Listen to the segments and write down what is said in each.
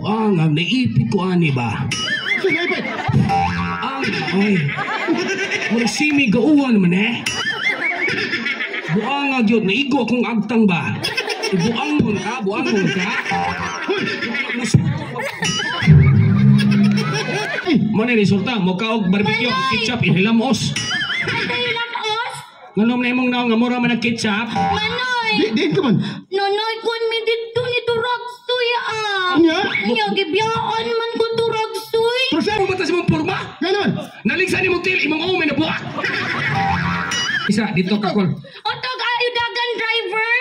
Ang naipit ko ani ba? Naipit? Ay. Murag simi gauwan man eh. Buang agyod naigo akong agtang ba? Buangon ka. Mana resulta mo kaog barbecue ketchup ihilamos. Nganom na imong naong nga mura man ang ketchup. Manoy! Di ka man? Nonoy, kung may dito ni Turagsoy Nya? Nya, gibiyaan man ko Turagsoy. Pero siya mo batas mong porma? Ganon? Naligsan ni mong til imong umin na buak. Isa, dito ka kol. Otog ayo dagan driver.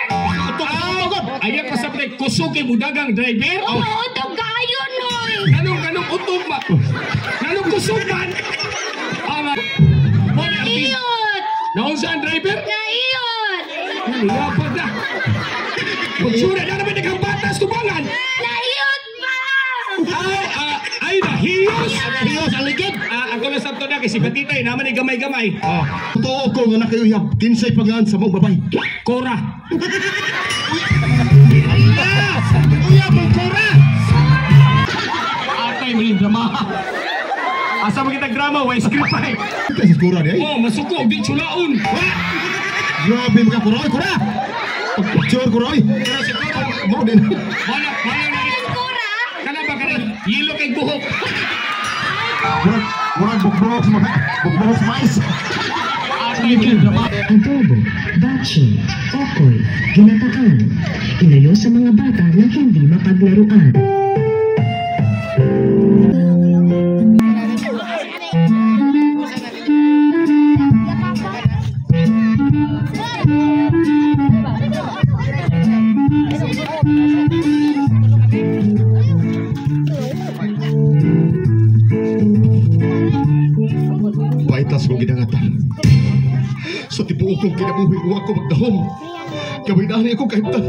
Ayak pa sa play, kusog kay budagang driver. Otog ayo, Noy. Ganong utog ba? Ganong kusog man? Naiyot. Naon saan driver? Naiyot. Lapad na. Magsura na naman nagkambatas tubangan. Naiyot ba? Ay, nahiyos. Hiyos, aligid. Ako na sabto na kasi batitay naman ay gamay-gamay. Totoo ko nga nakayuyab. Kinsay pagaan sa mong babay. Kora. Uyab ang kora! Atay mo yung drama. Asa mo kita drama, way script pa eh. Kasi kora di ay. Oh, masuko, di chulaon. Grabe mga kuroy, kora! Pagpicture kuroy. Pero si Kora, Mo din. wala na. Kura? Kana ba kana? Yelo kay buhok. Murag bukburok sa mga. Bukburok sa mais. Atay mo yung drama. Adobo, bachi, okoy, ginataan. Inayo sa mga bata na hindi mapaglaruan. Paitas kong ginangatan. Sa tibuok kong kinabuhi ko ako magdahom. Gawin na ako kahimtan.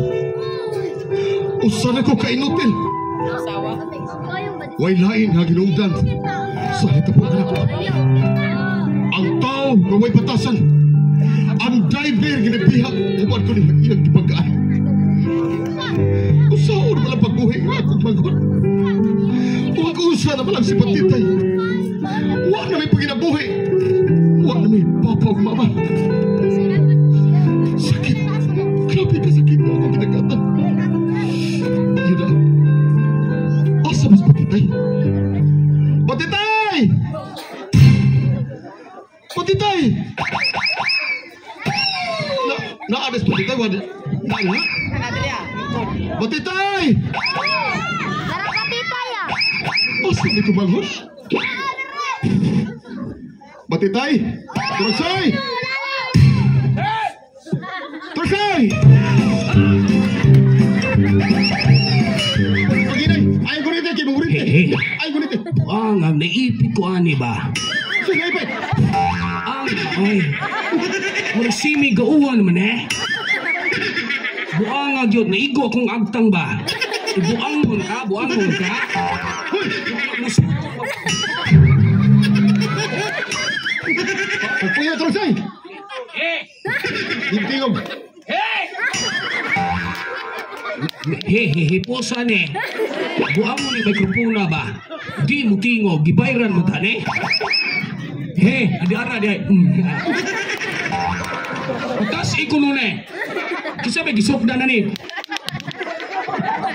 Usan ako kainutil. Way lain nga ginungdan. Sa hitapuan ako. Ang tao kung may patasan. Ang driver ginabiha. Huwag ko niya iyang kipagkaan. Usaon malang pagbuhi nga akong magon. Huwag ko usa na malang si Patitay. Huwag na may paginabuhi. Huwag na may papa o mama. Sakit. Grabe ka sakit mo ako ginagatan. Yun na. Asa mas Patitay? Patitay! Patitay! Naadas Patitay? Wala. Patitay! Asa ni kumalhos? Batitay! Tursay! Tursay! Paginay! Ayaw ko rito! Ayaw ko rito! Ayaw ko rito! Ang naipit ko ani ba? Naipit! Ay. Murag simi gauwan man eh. Buang agyod naigo akong agtang ba? Buangon ka. Pagpuyo, Tursay! Tingog! Hiposan eh. Buang mo ni mikrofona ba? Di mo tingog, gibayran mo tani. Ada-ara di. Patas ikuno na eh. Kisa may gisukda na ni.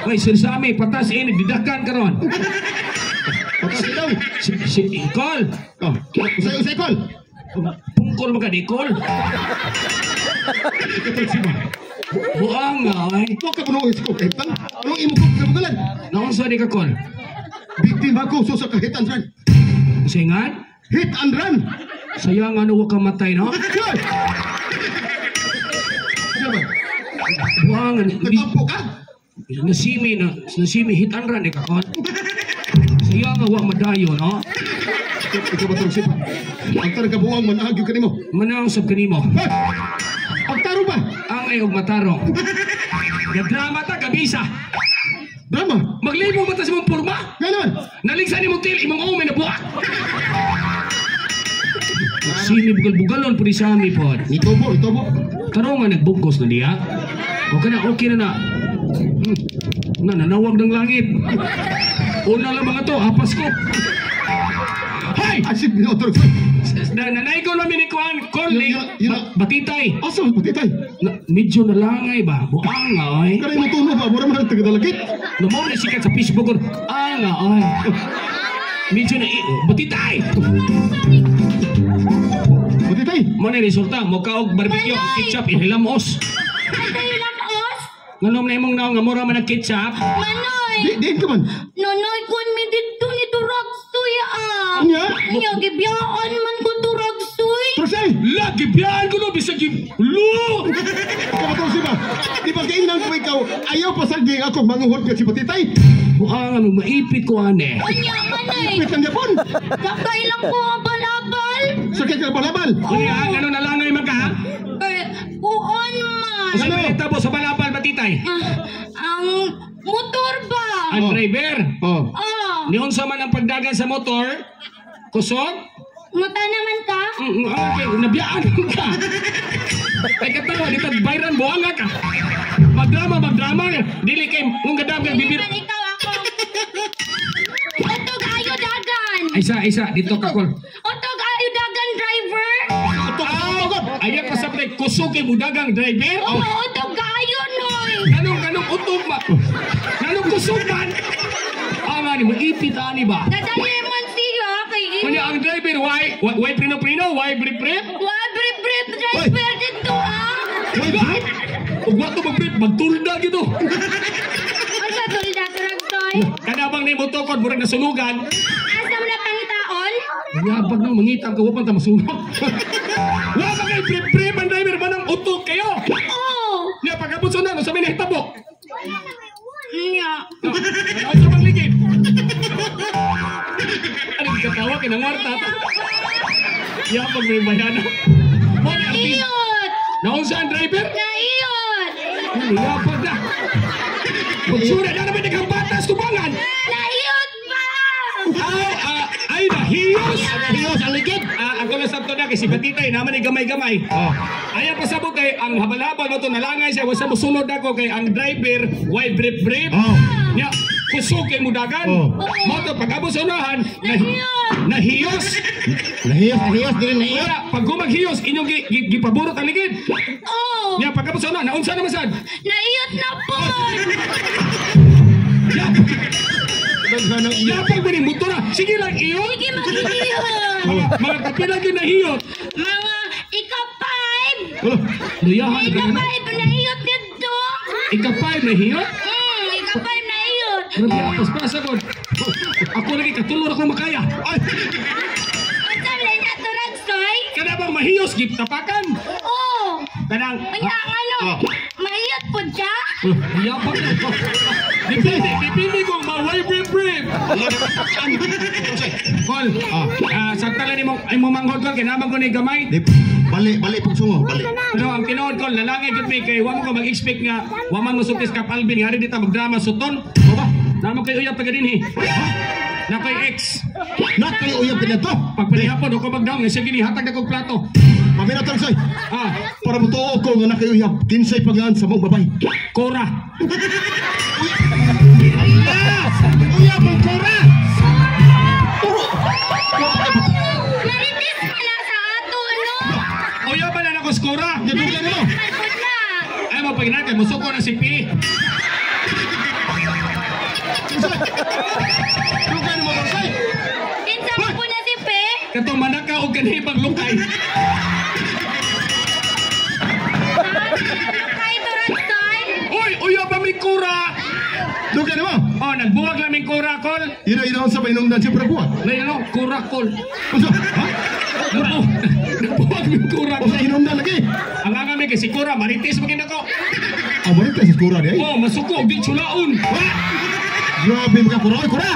Ay, sinsami, patas ini, didakan karon. Patas ikaw! Si Ikol. Oh, usay Ikol! Pungkol mo ka di Ikol. Buang nga ay. Huwag ka puno sa kahitan. Anong imo ko kabugalan? Naon sa di ka Kol? Biktima ko sa hit and run. Singan? Hit and run! Sayang ano ko kamatay, no? Sure! Buang nga. Nagkampo ka? Nasimi hit and run di ka Kol. Sayang nga wak madayo, no? Ikaw ba itong sipa? Ang tarang kabuang manahagyo ka nimo. Manaw sab kanimo. Ang taro ba? Ang ayog matarong. Gadrama ta kabisa. Drama? Maglibong ba ta sa mong porma? Ganon! Naligsan ni mong til imong umin na buwak. Sini bugal-bugalon po di sa amin po. Ito po. Karong nga nagbugkos na niya. Okay na na. nanawag ng langit. Una lang mga to, hapas ko. Hay! Asip ni Otto. Nanay ko namin ni Kuan, Conley, batitay. Asa patitay. Medyo nalangay ba? Buangay. Kanay mo tuno ba? Mura man tagadalagit. Namaw na sikat sa Facebook ko. Angay. Medyo na batitay. Patitay. Mo na resulta, mo kaog barbecue, ketchup, inilamos. Ay, lang os. Nganom na imong naong nga mura man ang ketchup. Manoy. Di ka man. Nonoy, kung mi dito ni Turagsoy ah. Anya? Anya, gibiyaan man ko Turagsoy. Trusay. Lagi biyan ko no bisag lu. Kabato siya. Di ba kainan ko ikaw? Ayaw pa saging ako manguhod ka si patitay. Buang maipit ko ane. Anya, manay. Wait lang yapon. Kakailang ko ang balabal. Sakit ka balabal. Kuya, ano na lang man ka? Kuon man. Sa balita mo sa balapal batitay. Ang motor ba? Ang driver. Oh. Oh, Niyon sa man ang pagdagan sa motor. Kusog. muta naman ka? Okay, nabiyaan ka. Ay katawa, dito bayran buang ka. Magdrama. Dili kay nung gadam kay bibir. Man ikaw ako. Otog ayo dagan. Isa, dito ka kol. Otog ayo dagan driver. Ayan pa sa play, kusog kay mudagang driver. Oo, otog ayo noy. Ganong utog ba? Ganong kusog man? Nga ni, maipit ani ba? Dadali man siya kay Kanya ang driver, why prino-prino, why brip-brip? Wabre-brip driver dito ah. Huwag ba ito mag-brip, magtulda gito. Ang sa tulda Turagsoy. Kanabang ni motokod, murag nasunugan. Asa mo na pangitaon? Yabag nang mangitang ka, wapang masunog. Wala ba kayo brip-brip ang driver, manang utog kayo? Oo. Niya, pagkabot sa nano, sabi na hitabo. Nya. Ano sa bang ligid? Anong katawa, kinangarta. Yabag may bayana. Iyot. Naon sa ang driver? Naiyot. Yabag na. Magsura na naman naghambatas, kubangan. Naiyot ba? Ay, nahiyos. Hiyos ang ligid. Ako lang sabto na kasi batitay naman ay gamay-gamay. Ayaw pa sabot kay ang habal-habal mo ito nalangay siya. Wasa mo sunod ako kay ang driver, why brip-brip? Nya, kusog kay mudagan. Mo ito, pag-abos unahan, nahiyos. Nahiyos din na Kaya, pag gumaghiyos, inyong gipaburot ang ligid. Oo. Nya, pag-abos unahan, naunsa naman sad? Naiyot na po. Yapag mo ni motor na. Sige lang, iyo. Sige mag-iyot. Mga kapilang yun nahiyot. Mga ika-five. Luyahan, Ika-five naiyot dito. ika-5 nahiyot. Ika-five naiyot. Grabe, apas pa sa god. Ako lagi katulor ako makaya. Ay, Ang sabi na Turagsoy? kada bang mahiyos, gip tapakan. Oo. Kanang, Kaya ano, maiyot po siya? yapag na. Dipindi kung maway brip-brip. Kol, sakta lang ay mo manghod kol, kinamang ko ni gamay. Balik pag sungo. Balik. Pero ang tinood kol, lalangay jud may kay wa mo ka mag-expect nga wa man mo sukis ka Alvin, hari dita magdrama suton. Ba? Naman kay uyab taga dinhi. Na kay ex. Not kayo uyab ka to. Pagpanihapon ako magdaong, siya ginihatag na kong plato. Pamina Trusay. Ah, Para mo tuo ko nga na kayo uyab. Kinsay pagaan sa mong babay. Cora. Uyab ang kora. Marites ka na sa ato, ano? Uyab na ako sa Cora. Gadugan mo. Malpot na. Ay mo paginatay, musuko na si P. Gadugan mo Trusay. Kinsa mo po na si Pe? Katong manaka o kanibang lukay. Kay Turagsoy? Uy, uyab ba may Cora? Gadugan mo. Oh, nagbuwag lang may Cora, kol. Ina sa mainungdan siya prabuhat. May ano, Cora, kol. Ha? Nagbuwag may Cora, O kol. sa inungdan lagi. Ang nga kami kasi Cora, marites maganda ko. Balik ka sa kura di ay. Oh, masuko, di chulaon. Grabe mga kuroy, kura!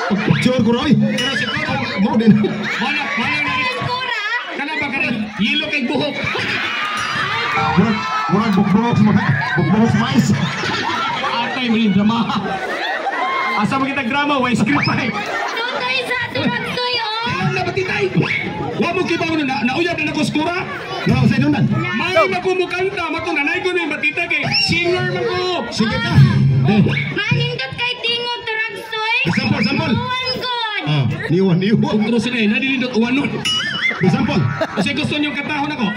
Pagpicture kuroy! Pero si Cora, Mo din. mana na Ang kura? kana ba kana yelo kay buhok. Murag bukbok sa mais. Atay mo yung drama. Asa mo kita drama, way script pa eh. Tutoy sa Turagsoy, oh. Alam na batitay. Wa mo kibaw na nauyab na ko skura. Wala ko sa inungdan. May magkumukanta, mato nanay ko na yung batitay kay singer man ko. Sige na. Eh, Manindot kay tingog Taragsoy. Sampol, sampol. Uwan God. niwan. Kung trusin na nadilindot uwanon. Sampol. Kasi gusto niyong katahon ako.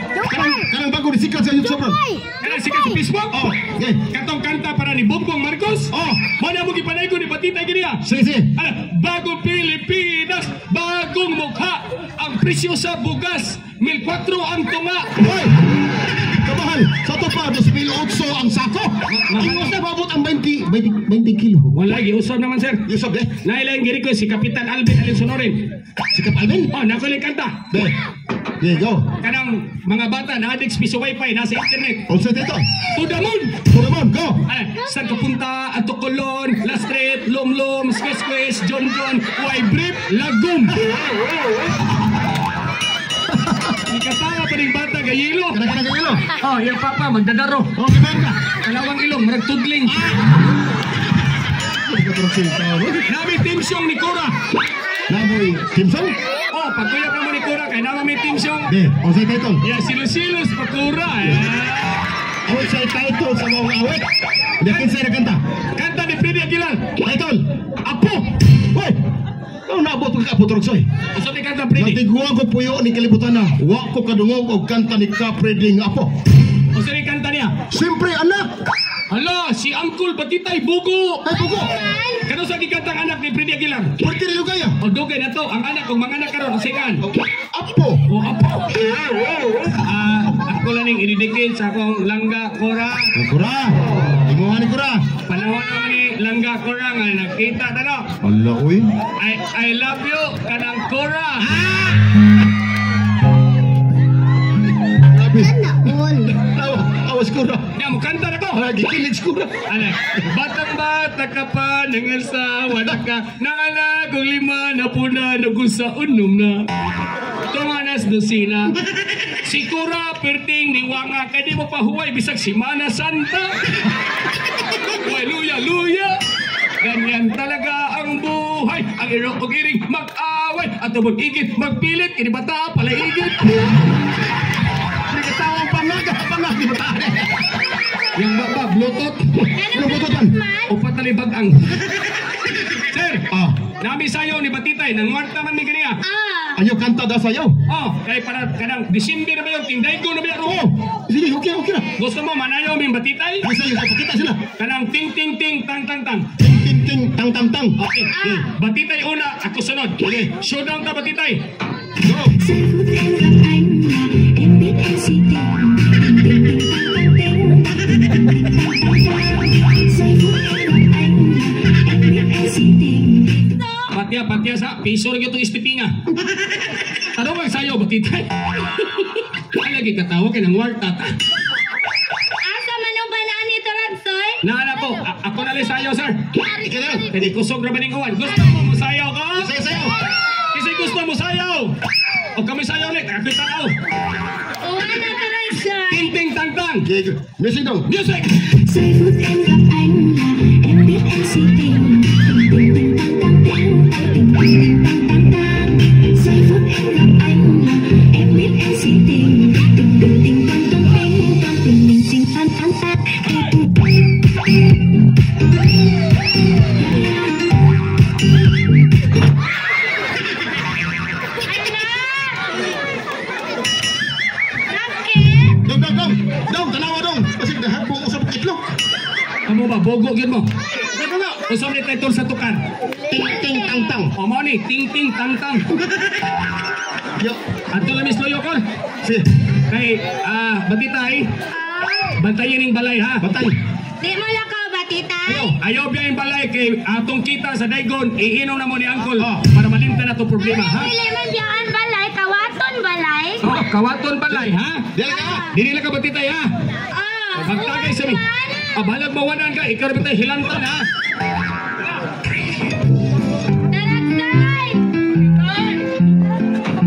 Kanang bago disikat sa YouTube, bro. Kanang sikat sa Facebook. Oh, okay. Katong kanta para ni Bongbong Marcos. Oh. Mo na mo gipanay ko ni Batita Giria. Sige, sige. Bagong Pilipinas, bagong mukha. Ang presyo sa bugas, 1,400 ang tunga. Hoy! Kamahal, sa to pa, 2,800 ang sako. Ingos na babot ang 20 kilo. Wala, giusap naman sir. Yusuf, de. Nailang giri ko si Kapitan Alvin Alinsonorin. Si Kap Alvin. Oh, nakuling kanta. De. De, go. Kanang mga bata na adik sa wifi, nasa internet. Also dito. To the moon! Turamon, go. Saan ka punta? Ato Colon, La Street, Lom, Squeeze, John, Brief, Lagum. Ikatawa pa rin bata, gayilo. Kana yelo. Oh, yung papa, magdadaro. Oh, kibayan ka. Kalawang ilong, marag tudling. Nami team song ni Cora. Namoy, Timson? Oh, pagkuya pa mo ni Cora, kaya naman may team song. De, also title. Ya, silos-silos pa Cora. Also title sa mga awit. De, kinsa na kanta. Kanta ni Freddy Aguilar. Title. Apo. Hoy. Kau naabot ka Apo Trogsoy. Gusto ni kanta Freddy. Natiguan ko puyo ni kalibutan na. Wa ko kadungog og kanta ni Kapreding Apo. Gusto ni kanta niya. Siyempre, anak. Hala, si Uncle Batitay Bugo. Ay, bugo. Kano sa gigantang anak ni Freddy Aguilar? Porti ni Lugaya. O dugay na to, ang anak kong mga anak karon sikan. Apo. O apo. Ako lang yung ididikit sa akong langga Cora. Kura. Imuha ni Kura. Panahon naman ni langga Cora nga nakita na no. Allah, uy. I love you, kanang Cora. Labis. Awas Kura. Nga mo kanta na to. Lagi kilig Kura. Ano, batang-bata ka pa, nangasawa na ka, nangalagong 5 na puna, nagusa unom na. Tunganas dosina. Si Cura, perting, niwanga, kaya di mo pa huway, bisag si Mana Santa. Luya. Ganyan talaga ang buhay. Ang iro o giring mag-away. At mag-igit, magpilit, kinibata, palaigit. Hindi ka tawang pangag di ba tayo? Yung baba, Bluetooth. Ano ba ito dyan? O patalibag ang. Sir, Ah, nami sayo ni Batitay, nang Marta man ni kaniya. ayaw kanta da sa'yo. Oh, kaya para kanang December na ba yung tinday ko na ba yung Oh, sige, okay na. Gusto mo manayaw min Batitay? Ay, sa'yo, pakita sila. Kanang ting ting ting tang tang tang. Ting, ting, ting, tang, tang, tang. Okay. Batitay una, ako sunod. Okay. Showdown ta Batitay. Go. Giây phút em gặp anh là em biết em si tình. Tình tình tình tăng tăng tình, tình tình tình tăng tăng tăng. Giây phút em gặp anh là em biết em si tình. Patya sa piso rin itong istipinga. Tanong ang sayo Batitay. Lagi katawa kay nang warta ta. Asa manuban ani Taragsoy? Naana ko, ako na sayo sir. Ika na. Kaya kusog na ba ning uwan? Gusto mo sayaw ka? Sa'yo. Kasi gusto mo sayaw. O kami sayaw ulit, ako'y tanaw. Uwan na Taragsoy. Ting ting tang tang. Okay, music dong. Music! Giây phút em gặp anh là em biết em si tình. Tình tình tình tăng tăng tình, tình tình tình tăng tăng tăng. Giây phút em gặp anh là em biết em si tình. Tình tình tình tăng tăng tình, tăng tình tình tình tăng tăng tăng. Dong, tanawa dong. Kasi nahapong usap itlog. Amo ba, bogo yun mo. Dito na. Usap ni title sa tukan. Ting, ting, tang, tang. O mo ni, ting ting tang tang. Yo. Ato lang Miss Loyo ko. Sige. Kay, Batitay, bantayin yung balay ha. Batay. Di mo lang ka Batitay? Ayaw biya yung balay kay atong kita sa Daigon, iinom na mo ni Uncle Oh. para malimta na itong problema ha. Dili man biyaan balay, kawaton balay. Oh, kawaton balay ha. Dili ka. Dili lang ka Batitay ha. Magtagay sa mi. Balag mawanan ka, ikaw rin tayo hilantan ha. Taragsoy!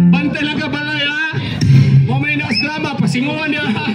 Bantay lang ka balay ha. Mamay na drama, pasinguan niya ha.